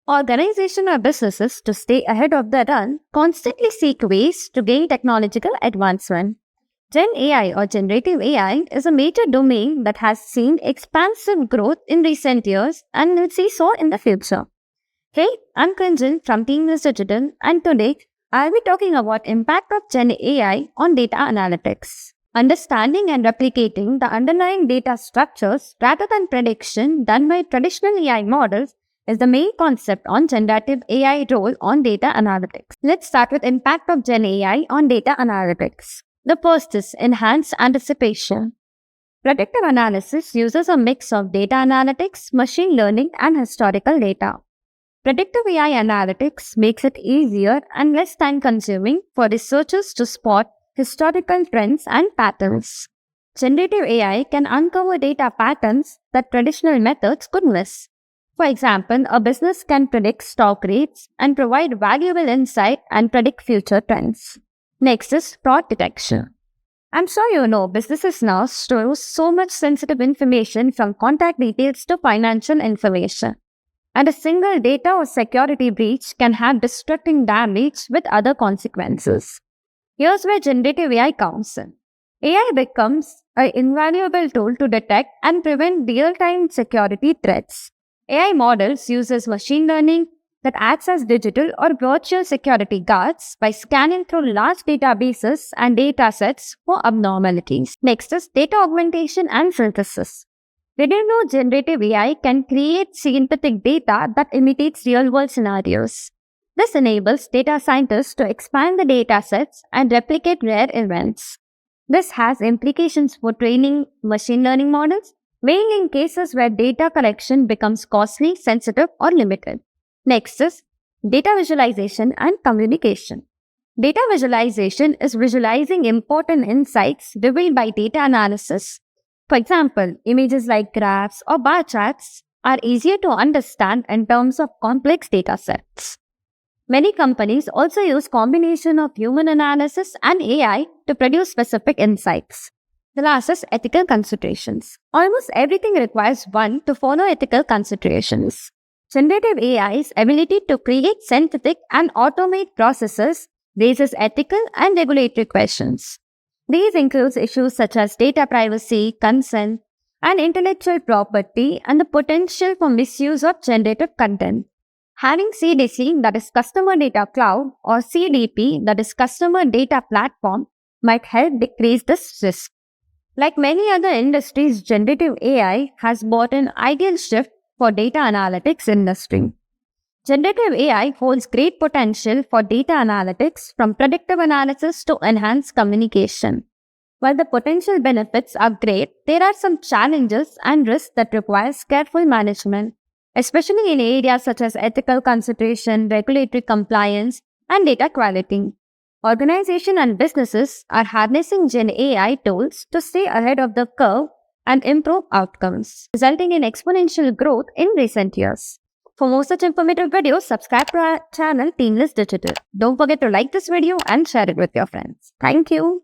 Organizations or businesses, to stay ahead of the run, constantly seek ways to gain technological advancement. Gen AI or generative AI is a major domain that has seen expansive growth in recent years and will see so in the future. Hey, I'm Kunjan from Teamless Digital, and today I'll be talking about impact of Gen AI on data analytics. Understanding and replicating the underlying data structures rather than prediction done by traditional AI models is the main concept on generative AI role on data analytics. Let's start with impact of Gen AI on data analytics. The first is enhanced anticipation. Predictive analysis uses a mix of data analytics, machine learning, and historical data. Predictive AI analytics makes it easier and less time-consuming for researchers to spot historical trends and patterns. Generative AI can uncover data patterns that traditional methods could miss. For example, a business can predict stock rates and provide valuable insight and predict future trends. Next is fraud detection. I'm sure you know businesses now store so much sensitive information from contact details to financial information. And a single data or security breach can have destructive damage with other consequences. Here's where generative AI comes in. AI becomes an invaluable tool to detect and prevent real-time security threats. AI models uses machine learning that acts as digital or virtual security guards by scanning through large databases and datasets for abnormalities. Next is data augmentation and synthesis. Did you know generative AI can create synthetic data that imitates real-world scenarios? This enables data scientists to expand the datasets and replicate rare events. This has implications for training machine learning models, mainly in cases where data collection becomes costly, sensitive, or limited. Next is data visualization and communication. Data visualization is visualizing important insights revealed by data analysis. For example, images like graphs or bar charts are easier to understand in terms of complex data sets. Many companies also use combination of human analysis and AI to produce specific insights. The last is ethical considerations. Almost everything requires one to follow ethical considerations. Generative AI's ability to create synthetic and automate processes raises ethical and regulatory questions. These include issues such as data privacy, consent, and intellectual property, and the potential for misuse of generative content. Having CDC, that is Customer Data Cloud, or CDP, that is Customer Data Platform, might help decrease this risk. Like many other industries, generative AI has brought an ideal shift for data analytics industry. Generative AI holds great potential for data analytics from predictive analysis to enhanced communication. While the potential benefits are great, there are some challenges and risks that require careful management, especially in areas such as ethical consideration, regulatory compliance, and data quality. Organizations and businesses are harnessing Gen AI tools to stay ahead of the curve and improve outcomes, resulting in exponential growth in recent years. For more such informative videos, subscribe to our channel Teamless Digital. Don't forget to like this video and share it with your friends. Thank you.